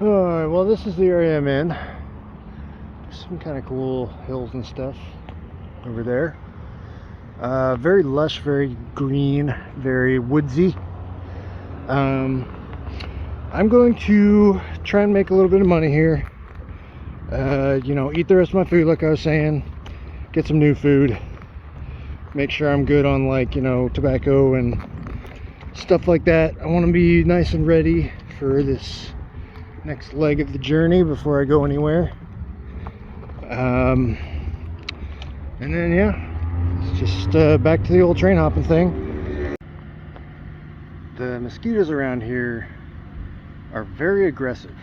Alright, well, this is the area I'm in. Some kind of cool hills and stuff over there. Very lush, very green, very woodsy. I'm going to try and make a little bit of money here. Eat the rest of my food like I was saying. Get some new food. Make sure I'm good on tobacco and stuff like that. I want to be nice and ready for this next leg of the journey before I go anywhere. And then it's just back to the old train hopping thing. The mosquitoes around here are very aggressive.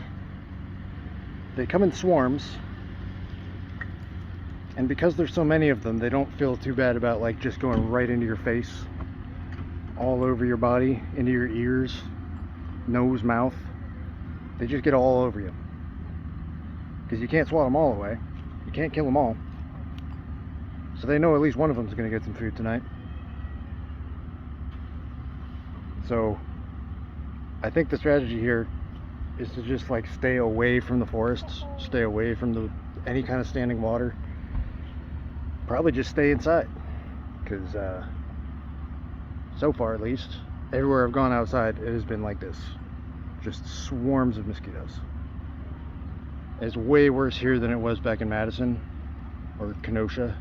They come in swarms, and because there's so many of them, they don't feel too bad about just going right into your face, all over your body, into your ears, nose, mouth. They just get all over you because you can't swat them all away. You can't kill them all. So they know at least one of them is going to get some food tonight. So I think the strategy here is to just stay away from the forests, stay away from any kind of standing water. Probably just stay inside, because so far at least, everywhere I've gone outside, it has been like this. Just swarms of mosquitoes. It's way worse here than it was back in Madison or Kenosha.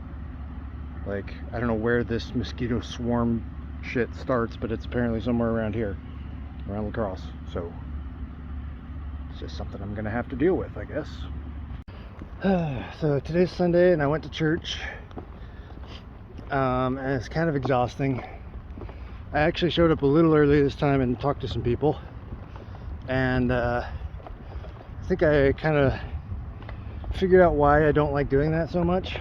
I don't know where this mosquito swarm shit starts, but it's apparently somewhere around here, around La Crosse. So it's just something I'm gonna have to deal with, I guess. So today's Sunday and I went to church, and it's kind of exhausting. I actually showed up a little early this time and talked to some people, and I think I kind of figured out why I don't like doing that so much.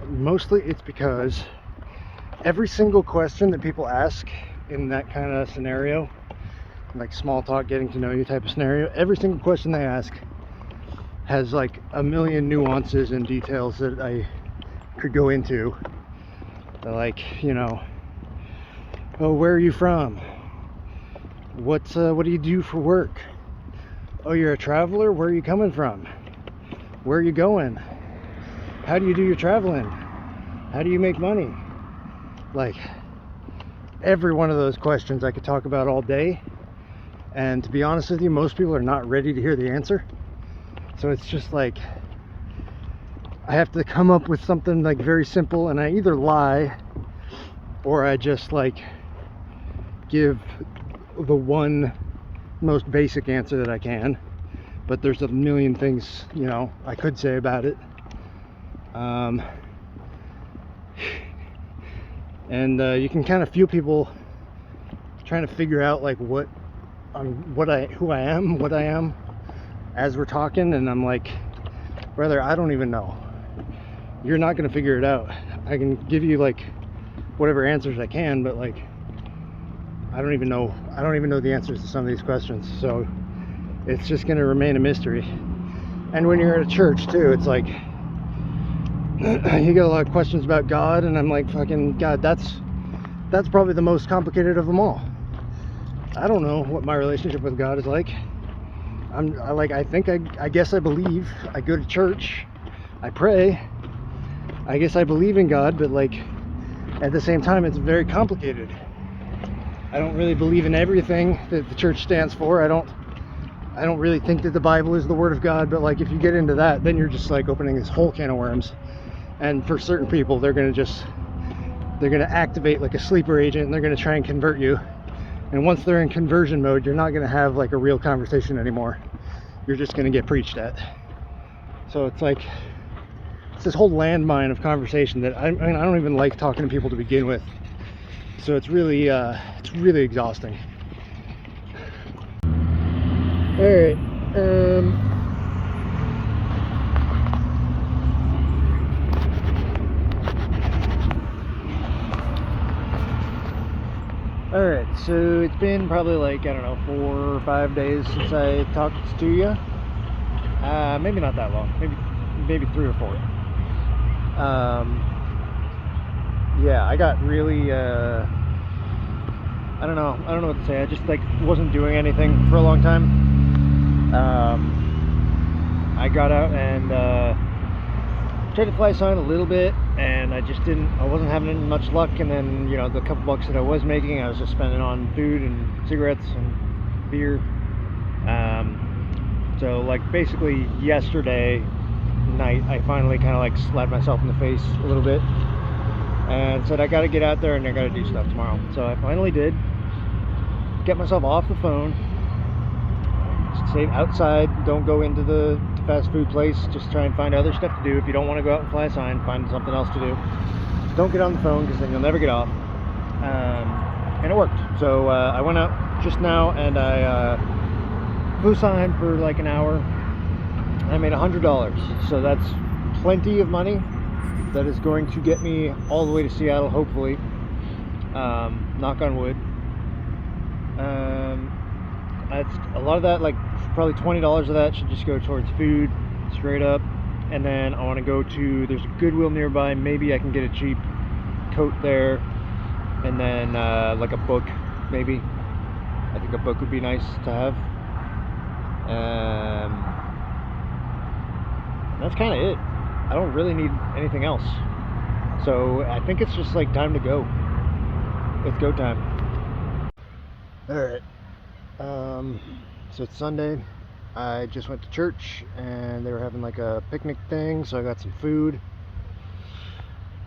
Mostly it's because every single question that people ask in that kind of scenario, like small talk, getting to know you type of scenario, every single question they ask has a million nuances and details that I could go into. Oh, where are you from? What do you do for work? Oh, you're a traveler? Where are you coming from? Where are you going? How do you do your traveling? How do you make money? Every one of those questions I could talk about all day, and to be honest with you, most people are not ready to hear the answer. So it's just I have to come up with something very simple, and I either lie or I just give the one most basic answer that I can, but there's a million things I could say about it. And you can kind of feel people trying to figure out who I am as we're talking, and I'm brother, I don't even know. You're not gonna figure it out. I can give you whatever answers I can, but I don't even know the answers to some of these questions, so it's just gonna remain a mystery. And when you're at a church too, it's you get a lot of questions about God, and I'm fucking God, that's probably the most complicated of them all. I don't know what my relationship with God is like. I guess I believe. I go to church, I pray, I guess I believe in God, but at the same time it's very complicated. I don't really believe in everything that the church stands for. I don't really think that the Bible is the word of God, but if you get into that, then you're just opening this whole can of worms. And for certain people, they're gonna activate a sleeper agent, and they're gonna try and convert you. And once they're in conversion mode, you're not gonna have a real conversation anymore. You're just gonna get preached at. So it's it's this whole landmine of conversation that I don't even like talking to people to begin with. So it's really exhausting. All right. Alright, so it's been probably 4 or 5 days since I talked to you. Maybe not that long, maybe 3 or 4. Yeah, I got really I don't know what to say. I just wasn't doing anything for a long time. I got out and tried to fly sign a little bit, and I wasn't having much luck. And then, you know, the couple bucks that I was making, I was just spending on food and cigarettes and beer. So like basically yesterday night, I finally kind of like slapped myself in the face a little bit and said I got to get out there and I got to do stuff tomorrow. So I finally did get myself off the phone, stay outside, don't go into the fast food place, just try and find other stuff to do. If you don't want to go out and fly a sign, find something else to do. Don't get on the phone, because then you'll never get off. And it worked. So I went out just now and I flew sign for like an hour. I made $100, so that's plenty of money. That is going to get me all the way to Seattle, hopefully. Knock on wood. That's a lot of that, like probably $20 of that should just go towards food, straight up. And then I want to go to, there's a Goodwill nearby, maybe I can get a cheap coat there. And then like a book, maybe. I think a book would be nice to have. That's kind of it. I don't really need anything else. So I think it's just like time to go. It's go time. Alright. So it's Sunday. I just went to church and they were having like a picnic thing, so I got some food.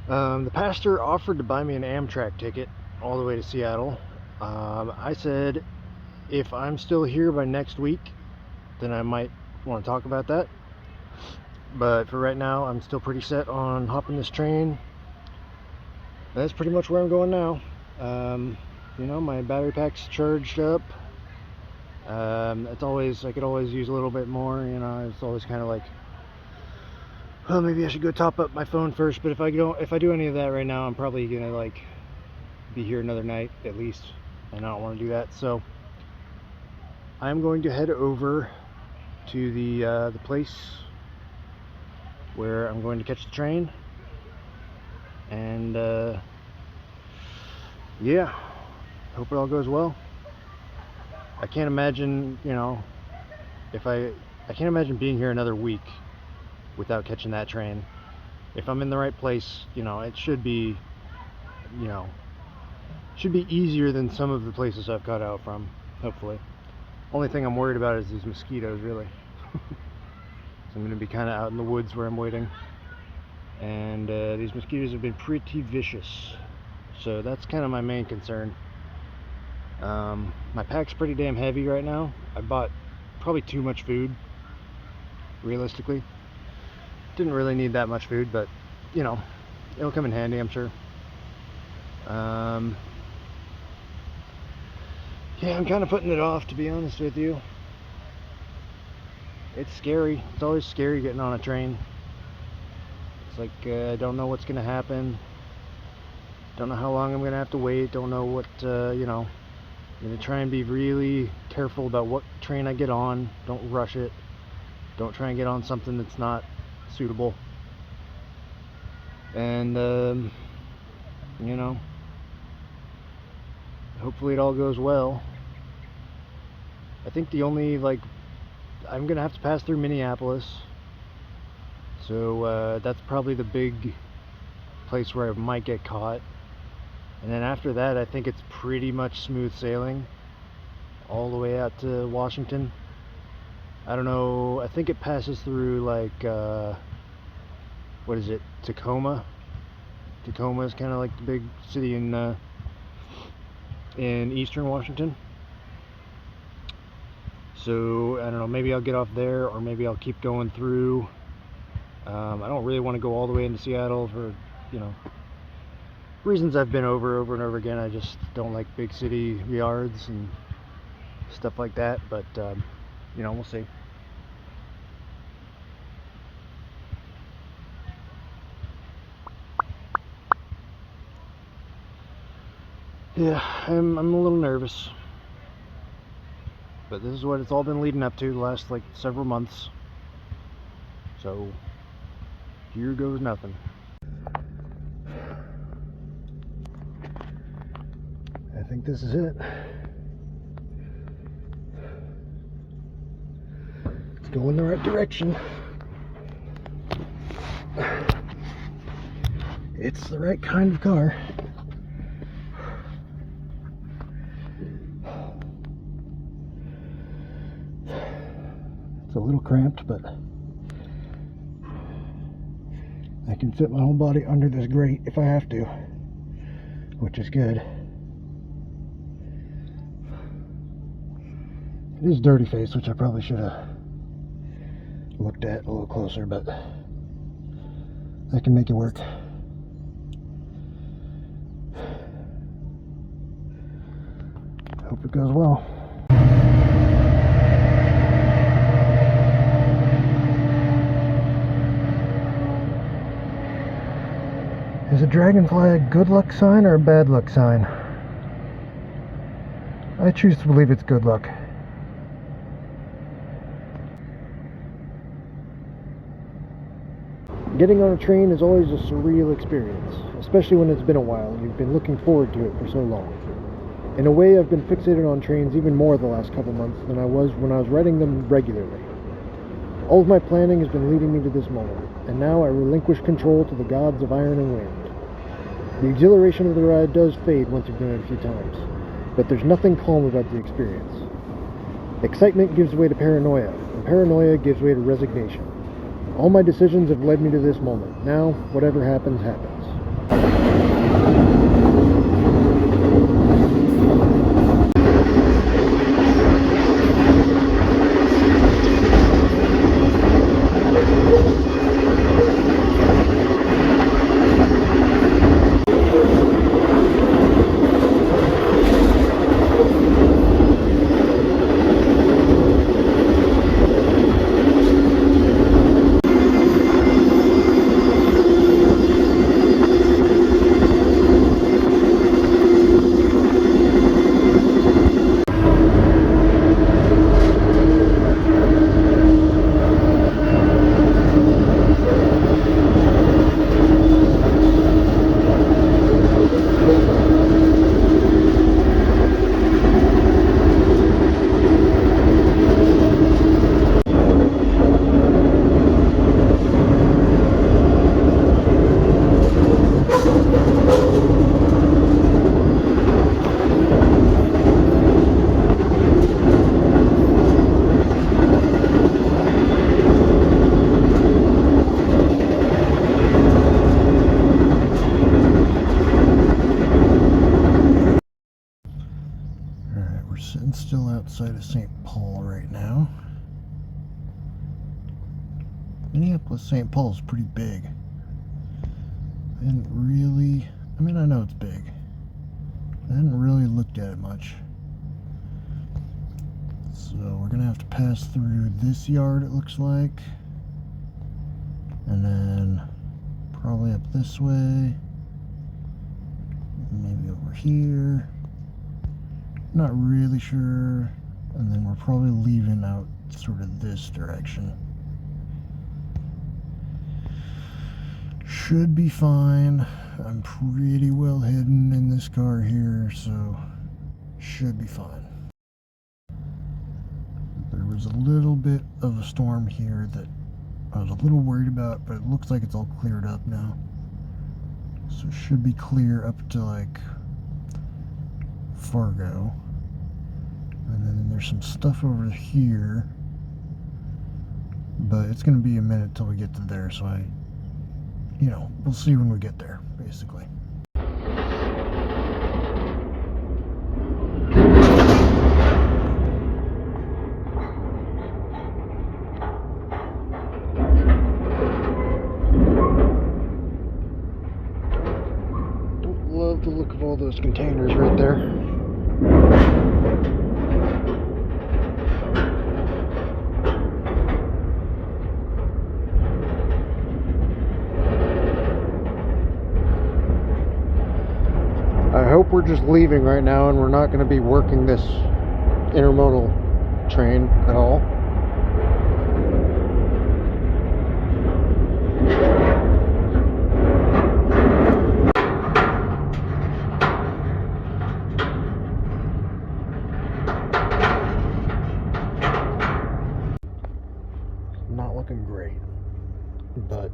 The pastor offered to buy me an Amtrak ticket all the way to Seattle. I said if I'm still here by next week, then I might want to talk about that. But for right now, I'm still pretty set on hopping this train. That's pretty much where I'm going now. You know, my battery pack's charged up. It's always, I could always use a little bit more, you know. It's always kind of like, well, maybe I should go top up my phone first. But if I do any of that right now, I'm probably gonna like be here another night at least, and I don't want to do that. So I'm going to head over to the place where I'm going to catch the train, and yeah, hope it all goes well. I can't imagine, you know, I can't imagine being here another week without catching that train. If I'm in the right place, you know, it should be, you know, should be easier than some of the places I've got out from, hopefully. Only thing I'm worried about is these mosquitoes, really. So I'm going to be kind of out in the woods where I'm waiting. And these mosquitoes have been pretty vicious. So that's kind of my main concern. My pack's pretty damn heavy right now. I bought probably too much food, realistically. Didn't really need that much food, but you know, it'll come in handy, I'm sure. Yeah, I'm kind of putting it off, to be honest with you. It's scary. It's always scary getting on a train. It's like I don't know what's gonna happen. Don't know how long I'm gonna have to wait. Don't know what, you know. I'm going to try and be really careful about what train I get on. Don't rush it. Don't try and get on something that's not suitable. And, you know, hopefully it all goes well. I think the only, like, I'm going to have to pass through Minneapolis. So, that's probably the big place where I might get caught. And then after that, I think it's pretty much smooth sailing all the way out to Washington. I don't know, I think it passes through like, what is it, Tacoma? Tacoma is kind of like the big city in eastern Washington. So, I don't know, maybe I'll get off there, or maybe I'll keep going through. I don't really want to go all the way into Seattle for, you know, reasons I've been over and over again. I just don't like big city yards and stuff like that, but you know, we'll see. Yeah, I'm a little nervous, but this is what it's all been leading up to the last like several months. So here goes nothing. I think this is it. Let's go in the right direction. It's the right kind of car. It's a little cramped, but I can fit my whole body under this grate if I have to, which is good. It is dirty face, which I probably should have looked at a little closer, but I can make it work. Hope it goes well. Is a dragonfly a good luck sign or a bad luck sign? I choose to believe it's good luck. Getting on a train is always a surreal experience, especially when it's been a while and you've been looking forward to it for so long. In a way, I've been fixated on trains even more the last couple months than I was when I was riding them regularly. All of my planning has been leading me to this moment, and now I relinquish control to the gods of iron and wind. The exhilaration of the ride does fade once you've done it a few times, but there's nothing calm about the experience. Excitement gives way to paranoia, and paranoia gives way to resignation. All my decisions have led me to this moment. Now, whatever happens, happens. Sitting still outside of St. Paul right now. Minneapolis St. Paul is pretty big. I didn't really, I mean, I know it's big. I hadn't really looked at it much. So we're gonna have to pass through this yard, it looks like, and then probably up this way, maybe over here. Not really sure, and then we're probably leaving out sort of this direction. Should be fine. I'm pretty well hidden in this car here, so should be fine. There was a little bit of a storm here that I was a little worried about, but it looks like it's all cleared up now. So it should be clear up to like Fargo, and then there's some stuff over here, but it's going to be a minute till we get to there, so we'll see when we get there, basically. Don't love the look of all those containers right there. I hope we're just leaving right now and we're not going to be working this intermodal train at all. looking great, but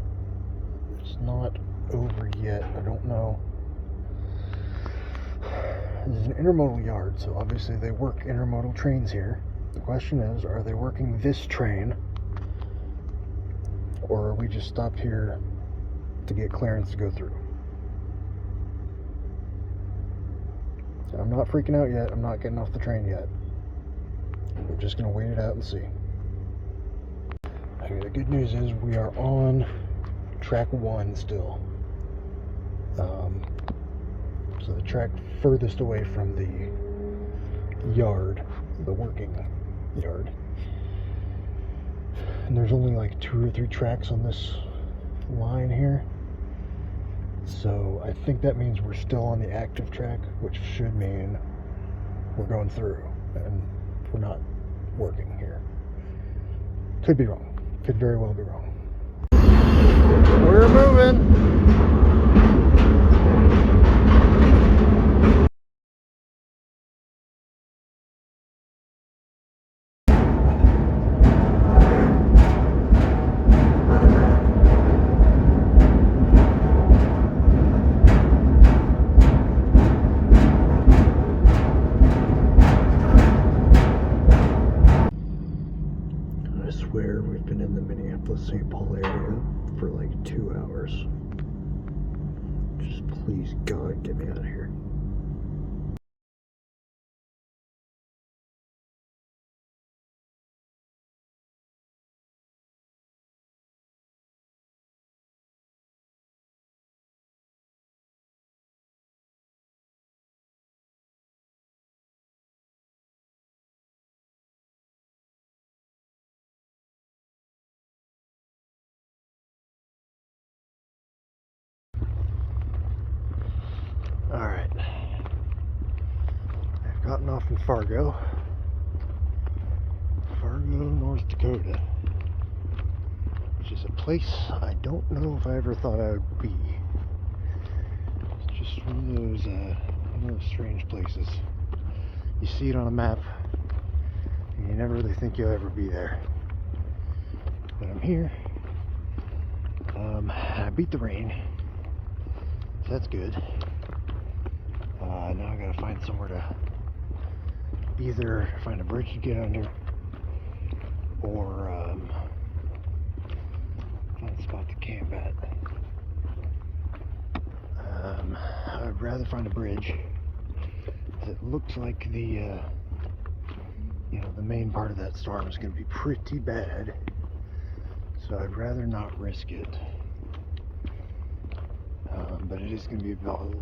it's not over yet. I don't know. This is an intermodal yard, so obviously they work intermodal trains here. The question is, are they working this train, or are we just stopped here to get clearance to go through? So I'm not freaking out yet. I'm not getting off the train yet. We're just going to wait it out and see. Okay, the good news is we are on track 1 still. So the track furthest away from the yard, the working yard. And there's only like 2 or 3 tracks on this line here. So I think that means we're still on the active track, which should mean we're going through and we're not working here. Could be wrong. Could very well be wrong. We're moving. I swear we've been in the Minneapolis-St. Paul area for like 2 hours. Just please, God, get me out of here. Alright. I've gotten off in Fargo, North Dakota, which is a place I don't know if I ever thought I would be. It's just one of those strange places. You see it on a map, and you never really think you'll ever be there. But I'm here. I beat the rain, so that's good. Now I gotta find somewhere to either find a bridge to get under, or find a spot to camp at. I'd rather find a bridge, because it looks like the the main part of that storm is going to be pretty bad, so I'd rather not risk it. But it is going to be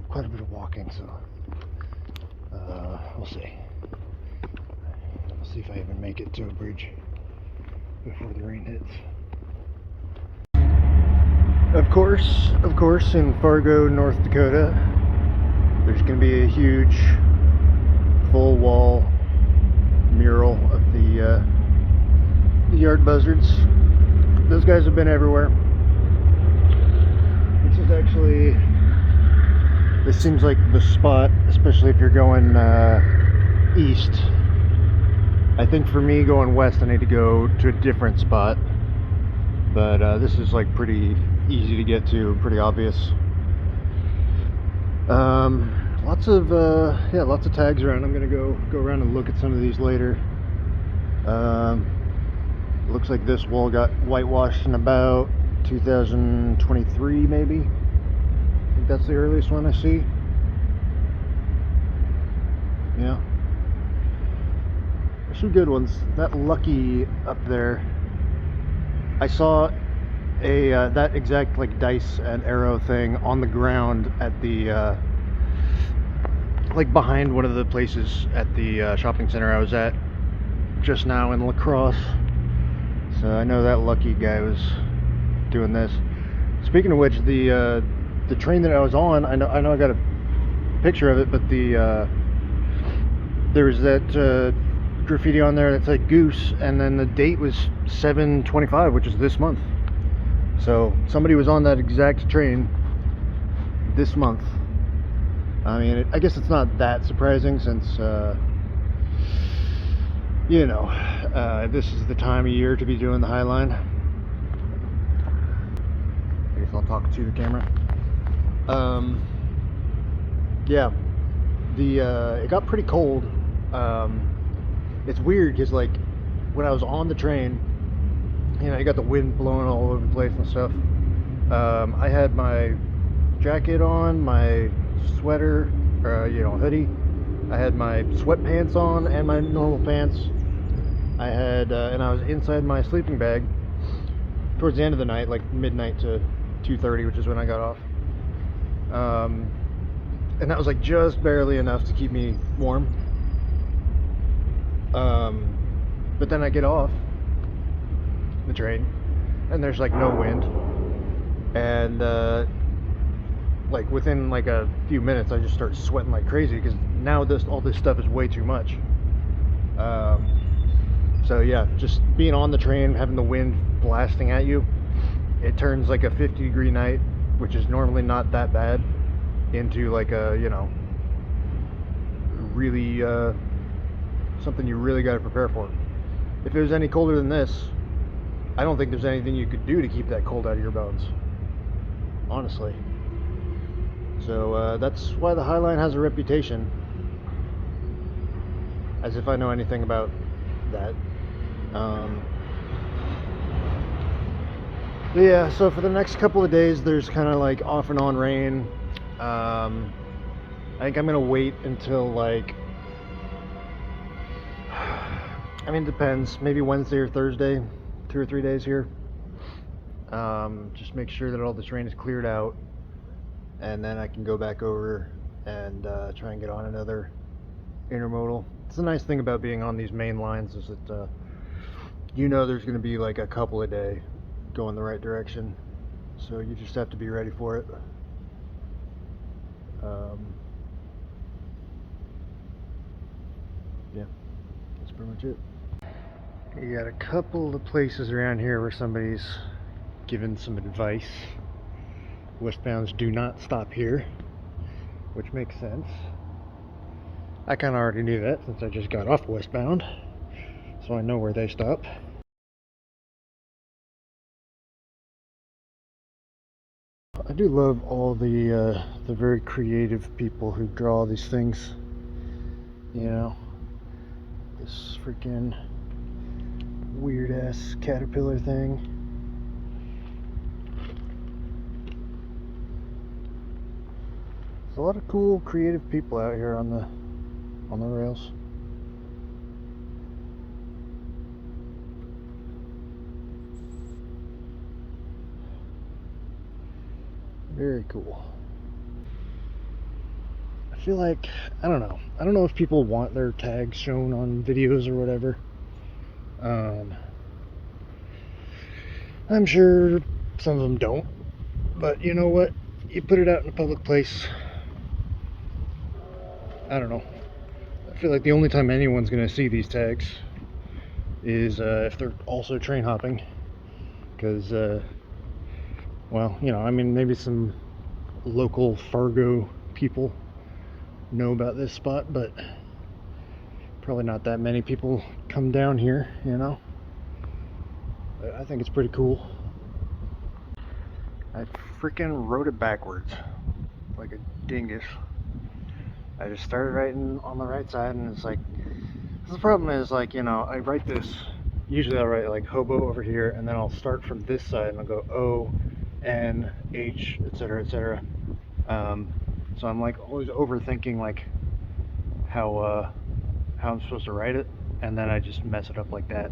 quite a bit of walking, so we'll see. We'll see if I even make it to a bridge before the rain hits. Of course, in Fargo, North Dakota, there's going to be a huge full wall mural of the yard buzzards. Those guys have been everywhere. This seems like the spot, especially if you're going east. I think for me going west I need to go to a different spot, but this is like pretty easy to get to, pretty obvious. Lots of tags around. I'm gonna go around and look at some of these later. Looks like this wall got whitewashed in about 2023 maybe. I think that's the earliest one I see. Yeah, there's some good ones. That Lucky up there, I saw a that exact like dice and arrow thing on the ground at the like behind one of the places at the shopping center I was at just now in La Crosse. So I know that Lucky guy was doing this. Speaking of which, the train that I was on, I know I got a picture of it, but there was that graffiti on there that's like goose, and then the date was 7/25, which is this month. So somebody was on that exact train this month. I mean, I guess it's not that surprising, since this is the time of year to be doing the High Line. because I'll talk to the camera. Yeah, it got pretty cold. It's weird because like when I was on the train, you know, you got the wind blowing all over the place and stuff. I had my jacket on, my sweater, you know, hoodie. I had my sweatpants on and my normal pants. I had, and I was inside my sleeping bag towards the end of the night, like midnight to 2:30, which is when I got off. And that was like just barely enough to keep me warm. But then I get off the train and there's like no wind, and like within like a few minutes I just start sweating like crazy because now all this stuff is way too much. So yeah, just being on the train, having the wind blasting at you, it turns like a 50-degree night, which is normally not that bad, into like a, you know, really something you really got to prepare for. If it was any colder than this, I don't think there's anything you could do to keep that cold out of your bones, honestly. So that's why the Highline has a reputation, as if I know anything about that. Yeah, so for the next couple of days there's kind of like off and on rain. I think I'm gonna wait until like, I mean, it depends, maybe Wednesday or Thursday, 2 or 3 days here. Just make sure that all this rain is cleared out, and then I can go back over and try and get on another intermodal. It's the nice thing about being on these main lines is that you know there's going to be like a couple a day going the right direction, so you just have to be ready for it. Yeah, that's pretty much it. You got a couple of places around here where somebody's given some advice. Westbounds do not stop here, which makes sense. I kind of already knew that since I just got off westbound, so I know where they stop. I do love all the very creative people who draw these things. You know, this freaking weird ass caterpillar thing. There's a lot of cool creative people out here on the rails. Very cool. I feel like, I don't know if people want their tags shown on videos or whatever. I'm sure some of them don't, but you know what? You put it out in a public place. I don't know. I feel like the only time anyone's gonna see these tags is if they're also train hopping, because well, you know, I mean, maybe some local Fargo people know about this spot, but probably not that many people come down here, you know. But I think it's pretty cool. I freaking wrote it backwards like a dingus. I just started writing on the right side, and it's like, the problem is, like, you know, I write this, usually I'll write like hobo over here, and then I'll start from this side and I'll go O, N, H, etc., etc. So I'm like always overthinking like how I'm supposed to write it, and then I just mess it up like that.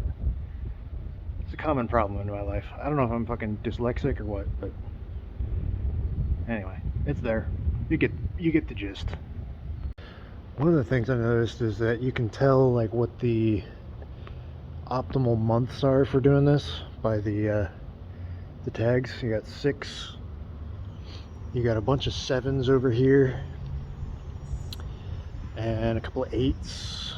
It's a common problem in my life. I don't know if I'm fucking dyslexic or what, but anyway, it's there. You get the gist. One of the things I noticed is that you can tell like what the optimal months are for doing this by the tags. You got 6, you got a bunch of 7s over here, and a couple of 8s,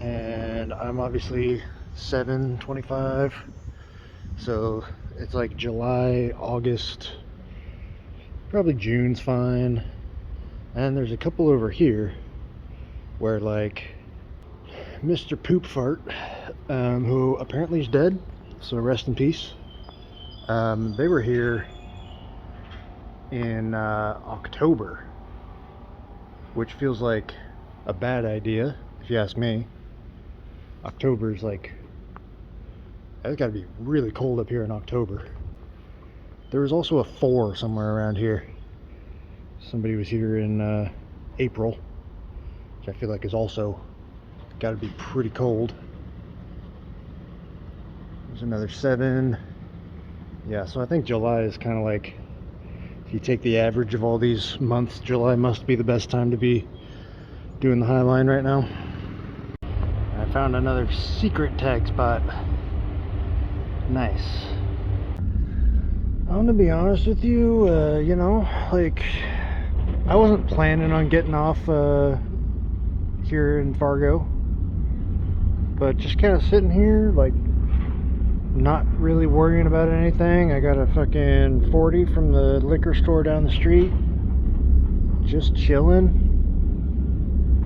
and I'm obviously 7/25, so it's like July, August, probably June's fine. And there's a couple over here where like Mr. Poop Fart, who apparently is dead, so rest in peace. They were here in October, which feels like a bad idea, if you ask me. October is like, it's got to be really cold up here in October. There was also a 4 somewhere around here. Somebody was here in April, which I feel like is also got to be pretty cold. There's another 7. Yeah, so I think July is kind of like, if you take the average of all these months, July must be the best time to be doing the High Line right now. I found another secret tag spot. Nice. I'm gonna be honest with you, you know, like, I wasn't planning on getting off here in Fargo, but just kind of sitting here, like, not really worrying about anything. I got a fucking 40 from the liquor store down the street, just chilling.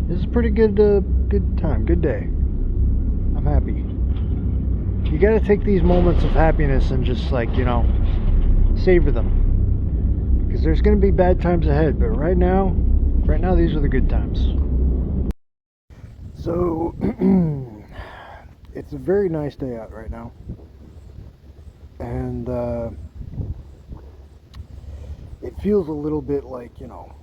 This is a pretty good good time, good day. I'm happy. You gotta take these moments of happiness and just, like, you know, savor them, because there's gonna be bad times ahead, but right now these are the good times. So it's a very nice day out right now, and it feels a little bit like, you know,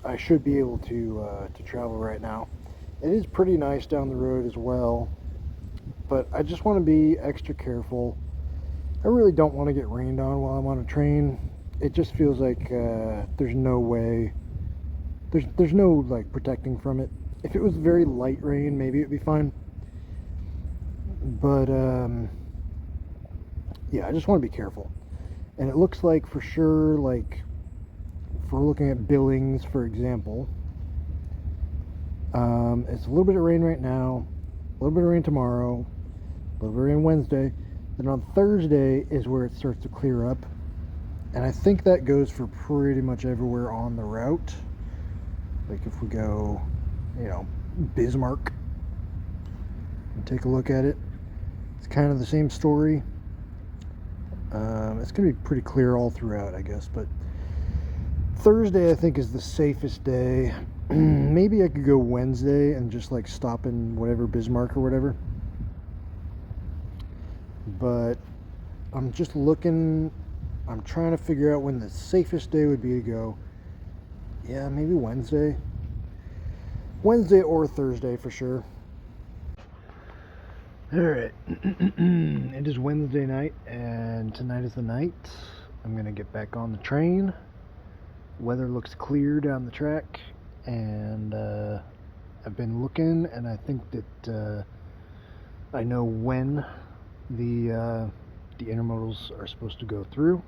I should be able to travel right now. It is pretty nice down the road as well, but I just want to be extra careful. I really don't want to get rained on while I'm on a train. It just feels like there's no way, there's no like protecting from it. If it was very light rain, maybe it'd be fine, but yeah, I just want to be careful. And it looks like, for sure, like, if we're looking at Billings, for example, it's a little bit of rain right now, a little bit of rain tomorrow, a little bit of rain Wednesday. Then on Thursday is where it starts to clear up, and I think that goes for pretty much everywhere on the route. Like, if we go, you know, Bismarck and take a look at it, it's kind of the same story. It's gonna be pretty clear all throughout, I guess, but Thursday I think is the safest day. Maybe I could go Wednesday and just like stop in whatever, Bismarck or whatever. But I'm just looking, I'm trying to figure out when the safest day would be to go. Yeah, maybe Wednesday or Thursday for sure. Alright, it is Wednesday night, and tonight is the night. I'm gonna get back on the train. Weather looks clear down the track, and I've been looking, and I think that I know when the intermodals are supposed to go through.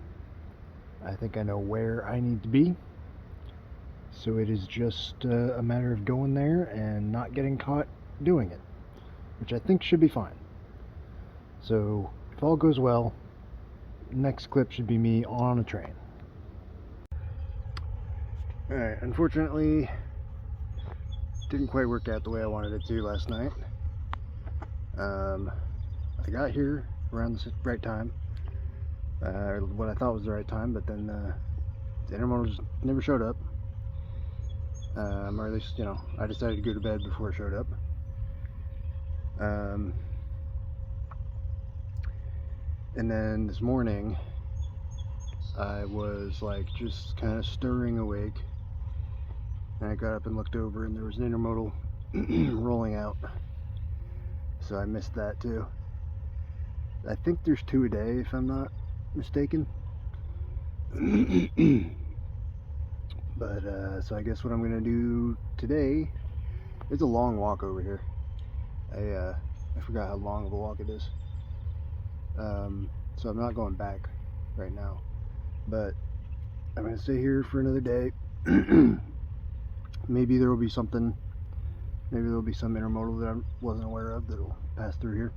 I think I know where I need to be, so it is just a matter of going there and not getting caught doing it, which I think should be fine. So if all goes well, next clip should be me on a train. Alright, unfortunately didn't quite work out the way I wanted it to last night. I got here around the right time, what I thought was the right time, but then the intermodal just never showed up, or at least, you know, I decided to go to bed before it showed up. And then this morning I was like just kind of stirring awake, and I got up and looked over, and there was an intermodal rolling out, so I missed that too. I think there's 2 a day, if I'm not mistaken. But so I guess what I'm gonna do today, it's a long walk over here. I forgot how long of a walk it is. So I'm not going back right now, but I'm gonna stay here for another day. Maybe there will be something, maybe there will be some intermodal that I wasn't aware of that will pass through here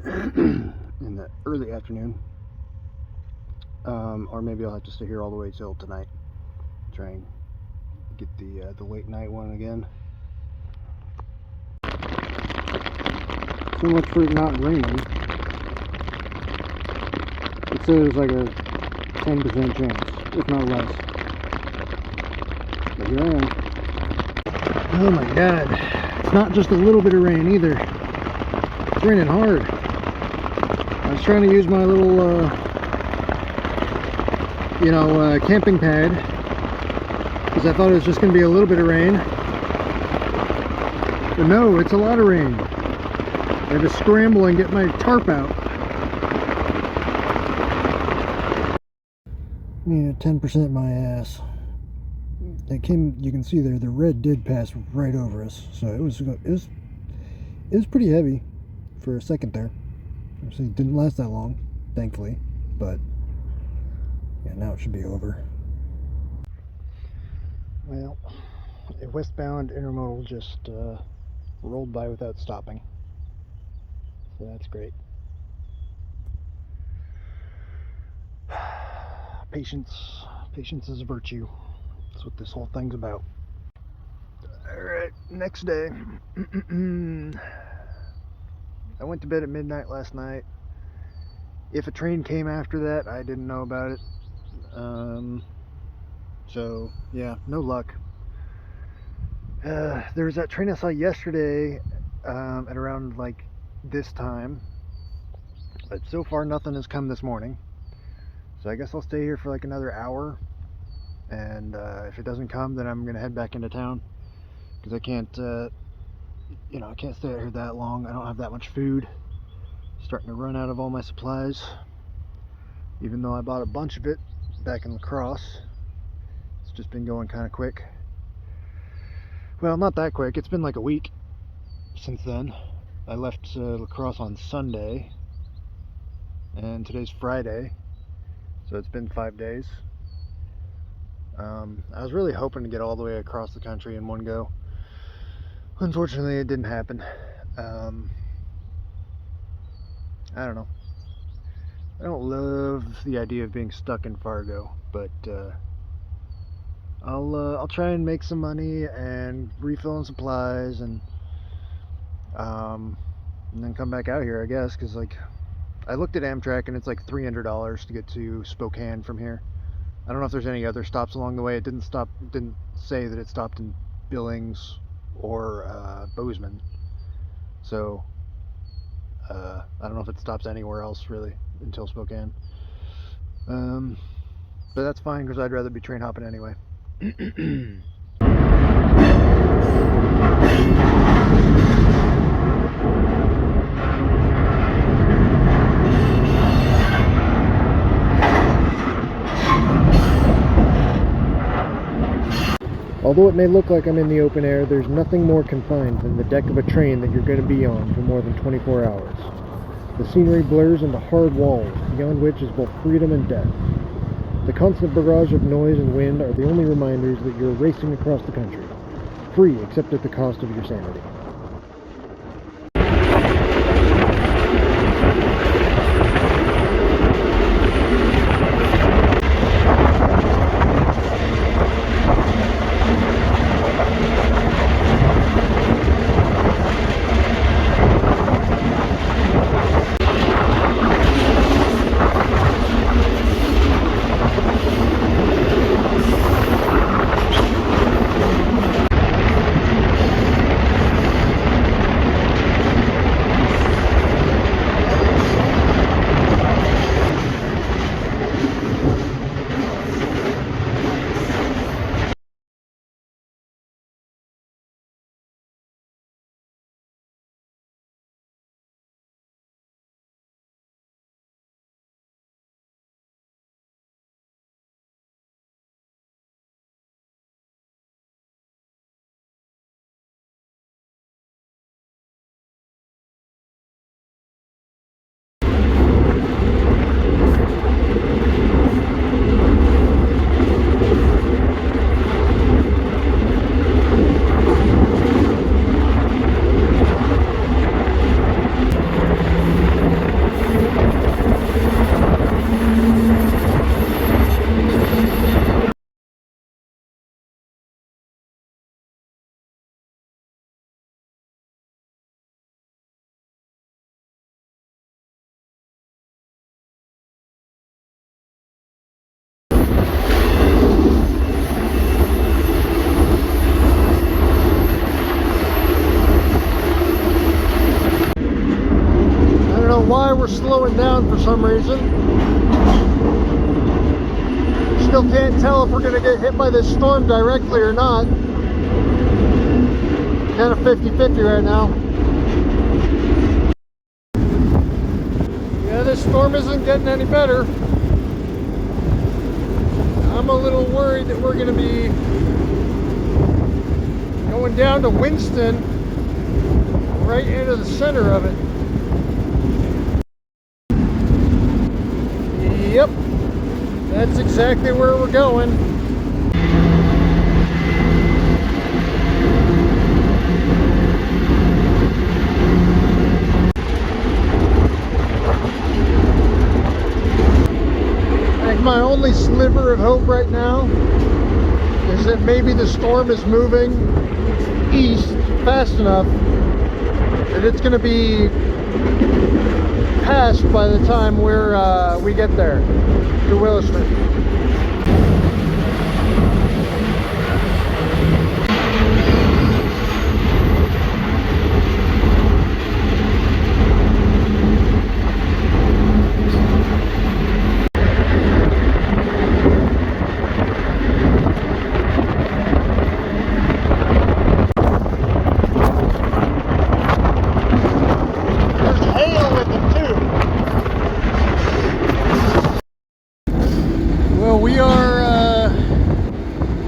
in the early afternoon, or maybe I'll have to stay here all the way till tonight, try and get the late night one again. So much for it not raining. It says like a 10% chance. if not less. But here I am. Oh my god. It's not just a little bit of rain either. It's raining hard. I was trying to use my little, camping pad, because I thought it was just going to be a little bit of rain. But no, it's a lot of rain. I had to scramble and get my tarp out. Yeah, 10% my ass. It came, you can see there, the red did pass right over us, so it was pretty heavy for a second there. Obviously, it didn't last that long, thankfully, but yeah, now it should be over. Well, a westbound intermodal just rolled by without stopping, so that's great. Patience is a virtue. That's what this whole thing's about. Alright, next day. I went to bed at midnight last night. If a train came after that, I didn't know about it. So, yeah, no luck. There was that train I saw yesterday at around like this time. But so far nothing has come this morning. So I guess I'll stay here for like another hour. And if it doesn't come, then I'm going to head back into town. Because I can't, I can't stay out here that long. I don't have that much food. Starting to run out of all my supplies. Even though I bought a bunch of it back in La Crosse. It's just been going kind of quick. Well, not that quick. It's been like a week since then. I left La Crosse on Sunday. And today's Friday. So it's been 5 days. I was really hoping to get all the way across the country in one go. Unfortunately, it didn't happen. I don't know. I don't love the idea of being stuck in Fargo, but I'll try and make some money and refill on supplies and then come back out here, I guess, because like I looked at Amtrak and it's like $300 to get to Spokane from here. I don't know if there's any other stops along the way. It didn't say that it stopped in Billings or Bozeman. So I don't know if it stops anywhere else really until Spokane. But that's fine because I'd rather be train hopping anyway. Although it may look like I'm in the open air, there's nothing more confined than the deck of a train that you're going to be on for more than 24 hours. The scenery blurs into hard walls, beyond which is both freedom and death. The constant barrage of noise and wind are the only reminders that you're racing across the country, free except at the cost of your sanity. why we're slowing down for some reason. Still can't tell if we're going to get hit by this storm directly or not. Kind of 50-50 right now. Yeah, this storm isn't getting any better. I'm a little worried that we're going to be going down to Winston, right into the center of it. Yep, that's exactly where we're going. My only sliver of hope right now is that maybe the storm is moving east fast enough that it's going to be past by the time we get there to Williston. We are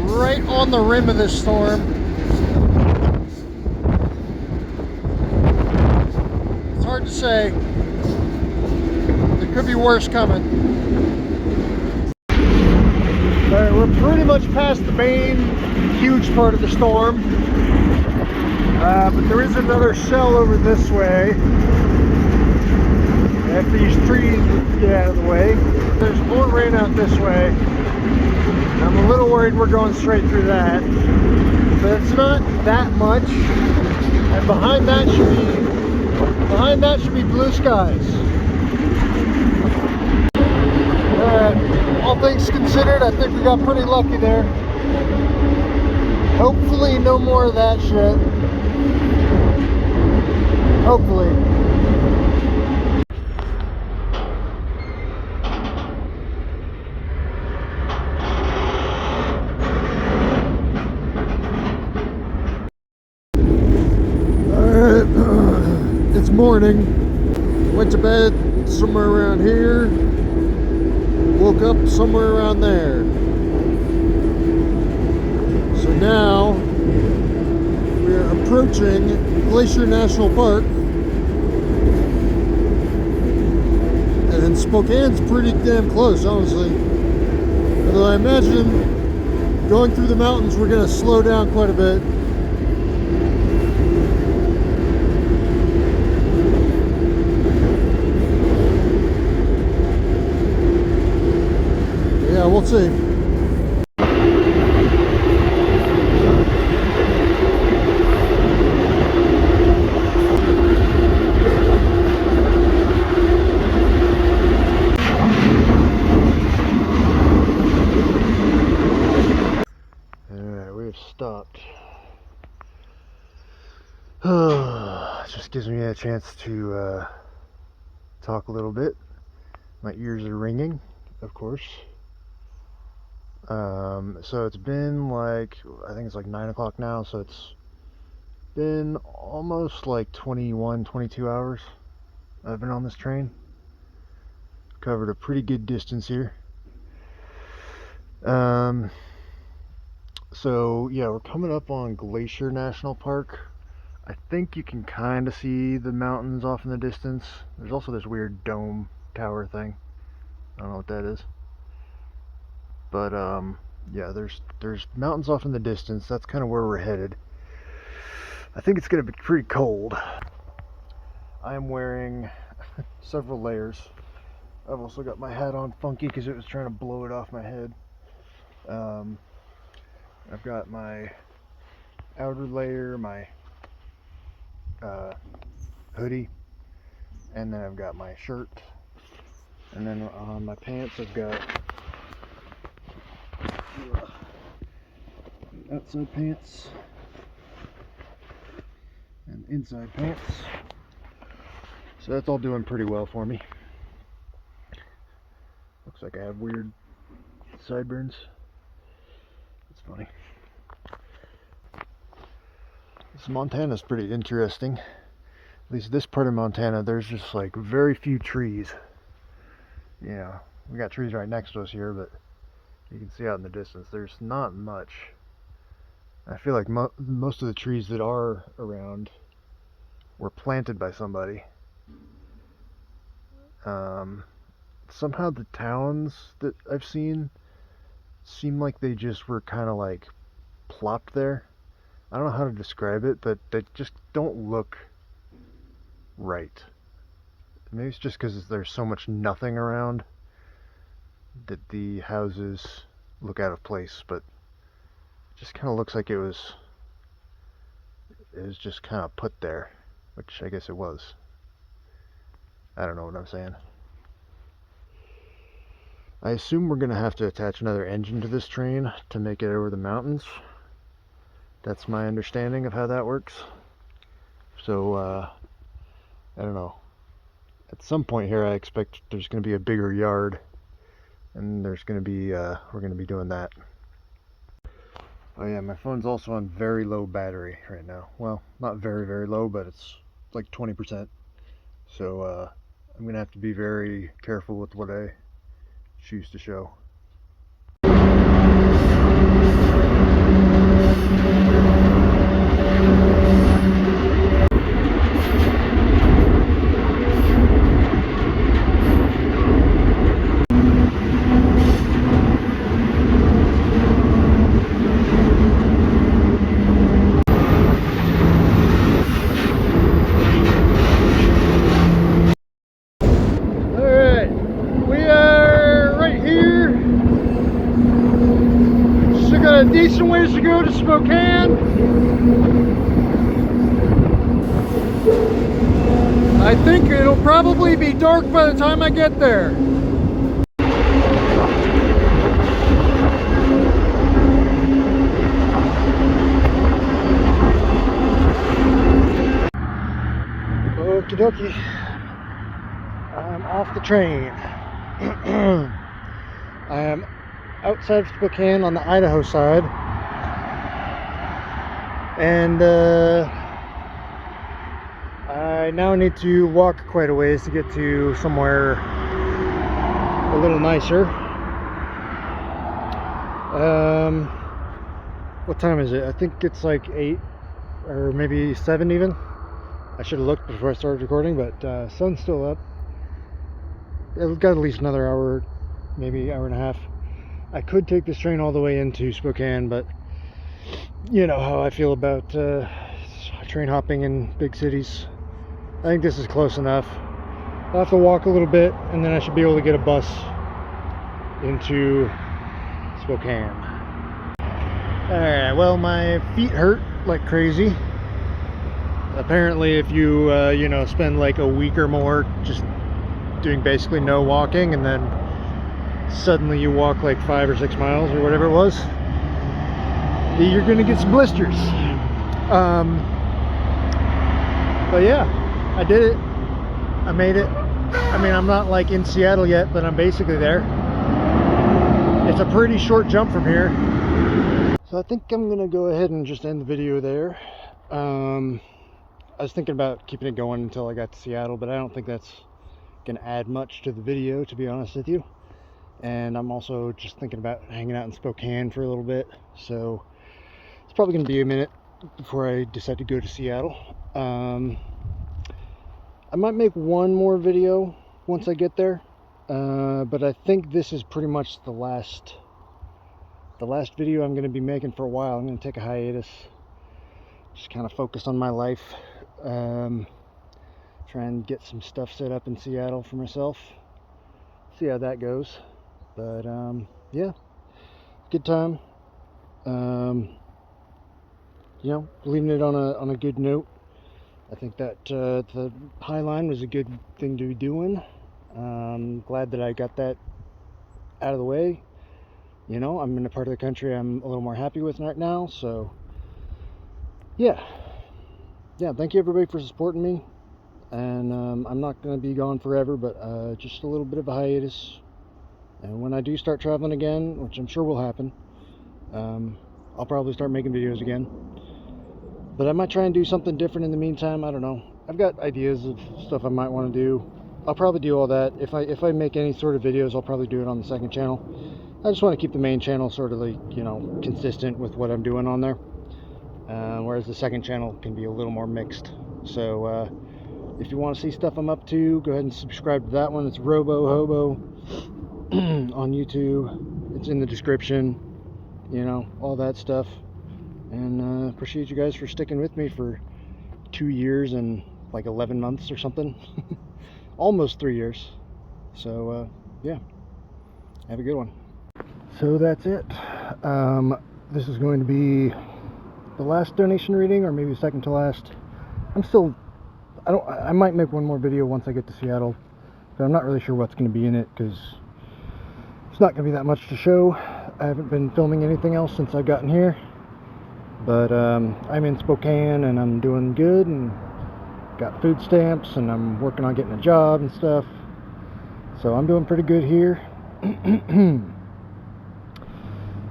right on the rim of this storm. It's hard to say. There could be worse coming. Alright, we're pretty much past the main huge part of the storm. But there is another shell over this way. If these trees would get out of the way. There's more rain out this way. I'm a little worried we're going straight through that. But it's not that much. And behind that should be blue skies. Alright, all things considered, I think we got pretty lucky there. Hopefully no more of that shit. Hopefully. It's morning. Went to bed somewhere around here. Woke up somewhere around there. So now we're approaching Glacier National Park. And Spokane's pretty damn close, honestly. Although I imagine going through the mountains we're going to slow down quite a bit. Yeah, we'll see. Alright, we have stopped. It just gives me a chance to talk a little bit. My ears are ringing, of course. So it's been like, I think it's like 9 o'clock now, so it's been almost like 21, 22 hours I've been on this train. Covered a pretty good distance here. So yeah, we're coming up on Glacier National Park. I think you can kind of see the mountains off in the distance. There's also this weird dome tower thing. I don't know what that is. But yeah, there's mountains off in the distance. That's kind of where we're headed. I think it's going to be pretty cold. I am wearing several layers. I've also got my hat on funky because it was trying to blow it off my head. I've got my outer layer, my hoodie, and then I've got my shirt, and then on my pants I've got outside pants and inside pants. So that's all doing pretty well for me. Looks like I have weird sideburns. It's funny. This Montana's pretty interesting. At least this part of Montana, there's just like very few trees. You know, we got trees right next to us here, but you can see out in the distance, there's not much. I feel like most of the trees that are around were planted by somebody. Somehow the towns that I've seen seem like they just were kind of like plopped there. I don't know how to describe it, but they just don't look right. Maybe it's just because there's so much nothing around that the houses look out of place, but it just kind of looks like it was just kind of put there, which I guess it was. I don't know what I'm saying. I assume we're gonna have to attach another engine to this train to make it over the mountains. That's my understanding of how that works. So I don't know. At some point here, I expect there's gonna be a bigger yard, and there's gonna be we're gonna be doing that. Oh yeah, my phone's also on very low battery right now. Well, not very, very low, but it's like 20%. So I'm gonna have to be very careful with what I choose to show. Decent ways to go to Spokane. I think it'll probably be dark by the time I get there. Okie dokie. I'm off the train. I am outside of Spokane on the Idaho side, and I now need to walk quite a ways to get to somewhere a little nicer. What time is it? I think it's like 8 or maybe 7 even. I should have looked before I started recording, but sun's still up. It's got at least another hour, maybe hour and a half. I could take this train all the way into Spokane, but you know how I feel about train hopping in big cities. I think this is close enough. I'll have to walk a little bit, and then I should be able to get a bus into Spokane. Alright, well, my feet hurt like crazy. Apparently, if you, you know, spend like a week or more just doing basically no walking, and then suddenly you walk like 5 or 6 miles or whatever it was, you're gonna get some blisters. But yeah, I did it. I made it. I mean, I'm not like in Seattle yet, but I'm basically there. It's a pretty short jump from here. So I think I'm gonna go ahead and just end the video there. I was thinking about keeping it going until I got to Seattle, but I don't think that's gonna add much to the video, to be honest with you. And I'm also just thinking about hanging out in Spokane for a little bit, so it's probably going to be a minute before I decide to go to Seattle. I might make one more video once I get there, but I think this is pretty much the last video I'm going to be making for a while. I'm going to take a hiatus, just kind of focus on my life, try and get some stuff set up in Seattle for myself, see how that goes. But yeah, good time. You know, leaving it on a good note. I think that the High Line was a good thing to be doing. Glad that I got that out of the way. You know, I'm in a part of the country I'm a little more happy with right now. So yeah, thank you everybody for supporting me. and I'm not going to be gone forever, but just a little bit of a hiatus. And when I do start traveling again, which I'm sure will happen, I'll probably start making videos again. But I might try and do something different in the meantime. I don't know. I've got ideas of stuff I might want to do. I'll probably do all that. If I make any sort of videos, I'll probably do it on the second channel. I just want to keep the main channel sort of like, you know, consistent with what I'm doing on there. Whereas the second channel can be a little more mixed. So if you want to see stuff I'm up to, go ahead and subscribe to that one. It's Robo Hobo on YouTube. It's in the description, you know, all that stuff. And appreciate you guys for sticking with me for 2 years and like 11 months or something. Almost 3 years. So yeah, have a good one. So that's it. This is going to be the last donation reading, or maybe second to last. I might make one more video once I get to Seattle, but I'm not really sure what's going to be in it, because it's not going to be that much to show. I haven't been filming anything else since I've gotten here, but I'm in Spokane and I'm doing good and got food stamps, and I'm working on getting a job and stuff, so I'm doing pretty good here.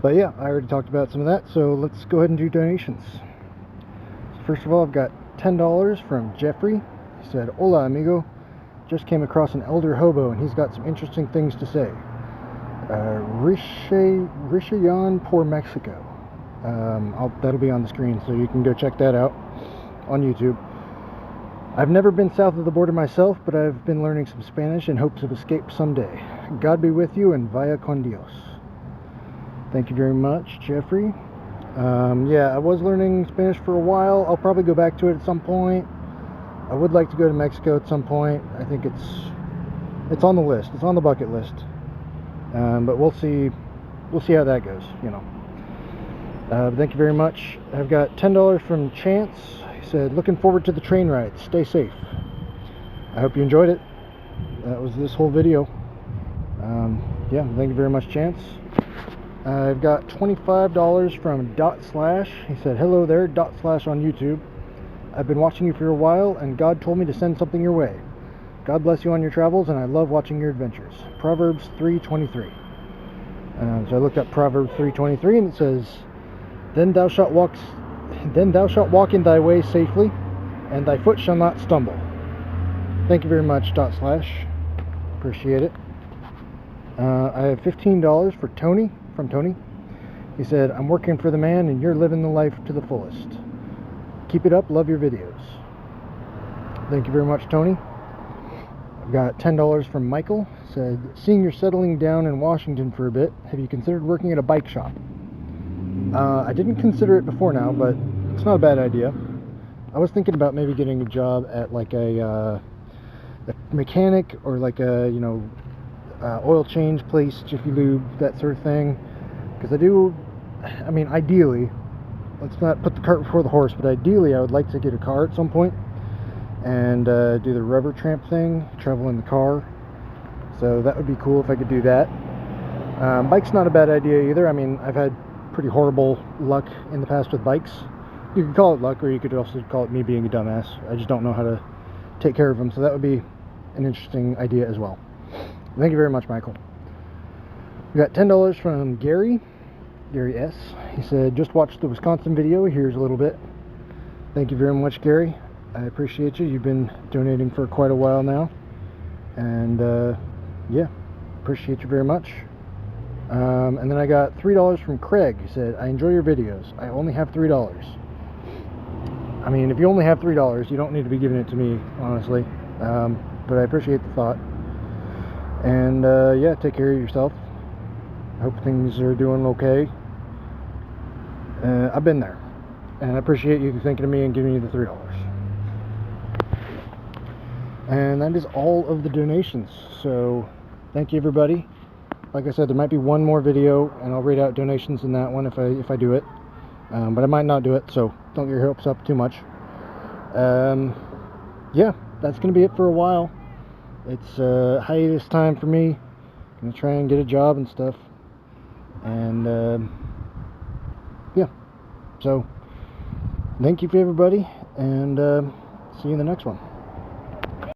But yeah, I already talked about some of that, so let's go ahead and do donations. So first of all, I've got $10 from Jeffrey. He said, "Hola amigo, just came across an elder hobo and he's got some interesting things to say. Rishayan por Mexico." That'll be on the screen, so you can go check that out on YouTube. "I've never been south of the border myself, but I've been learning some Spanish in hopes of escape someday. God be with you and vaya con Dios." Thank you very much, Jeffrey. Yeah, I was learning Spanish for a while. I'll probably go back to it at some point. I would like to go to Mexico at some point. I think it's on the list. It's on the bucket list. But we'll see how that goes, you know. Thank you very much. I've got $10 from Chance. He said, "Looking forward to the train ride. Stay safe." I hope you enjoyed it. That was this whole video. Yeah, thank you very much, Chance. I've got $25 from Dot Slash. He said, "Hello there, Dot Slash on YouTube. I've been watching you for a while, and God told me to send something your way. God bless you on your travels, and I love watching your adventures." Proverbs 3:23. So I looked up Proverbs 3:23, and it says, Then thou shalt walk in thy way safely, and thy foot shall not stumble." Thank you very much, Dot Slash. Appreciate it. I have $15 for Tony, from Tony. He said, "I'm working for the man, and you're living the life to the fullest. Keep it up, love your videos." Thank you very much, Tony. I've got $10 from Michael. He said, "Seeing you're settling down in Washington for a bit, have you considered working at a bike shop?" I didn't consider it before now, but it's not a bad idea. I was thinking about maybe getting a job at like a mechanic, or like a, you know, oil change place, Jiffy Lube, that sort of thing. Because I mean, ideally, let's not put the cart before the horse, but ideally I would like to get a car at some point and do the rubber tramp thing, travel in the car. So that would be cool if I could do that. Bike's not a bad idea either. I mean, I've had pretty horrible luck in the past with bikes. You could call it luck, or you could also call it me being a dumbass. I just don't know how to take care of them, so that would be an interesting idea as well. Thank you very much, Michael. We got $10 from Gary S. He said, "Just watched the Wisconsin video. Here's a little bit." Thank you very much, Gary. I appreciate you. You've been donating for quite a while now. And yeah, appreciate you very much. And then I got $3 from Craig. He said, "I enjoy your videos. I only have $3. I mean, if you only have $3, you don't need to be giving it to me, honestly. But I appreciate the thought. And yeah, take care of yourself. Hope things are doing okay. I've been there, and I appreciate you thinking of me and giving me the $3. And that is all of the donations. So thank you, everybody. Like I said, there might be one more video, and I'll read out donations in that one if I do it. But I might not do it, so don't get your hopes up too much. Yeah, that's going to be it for a while. It's hiatus time for me. I'm going to try and get a job and stuff. And yeah, so thank you for everybody, and see you in the next one.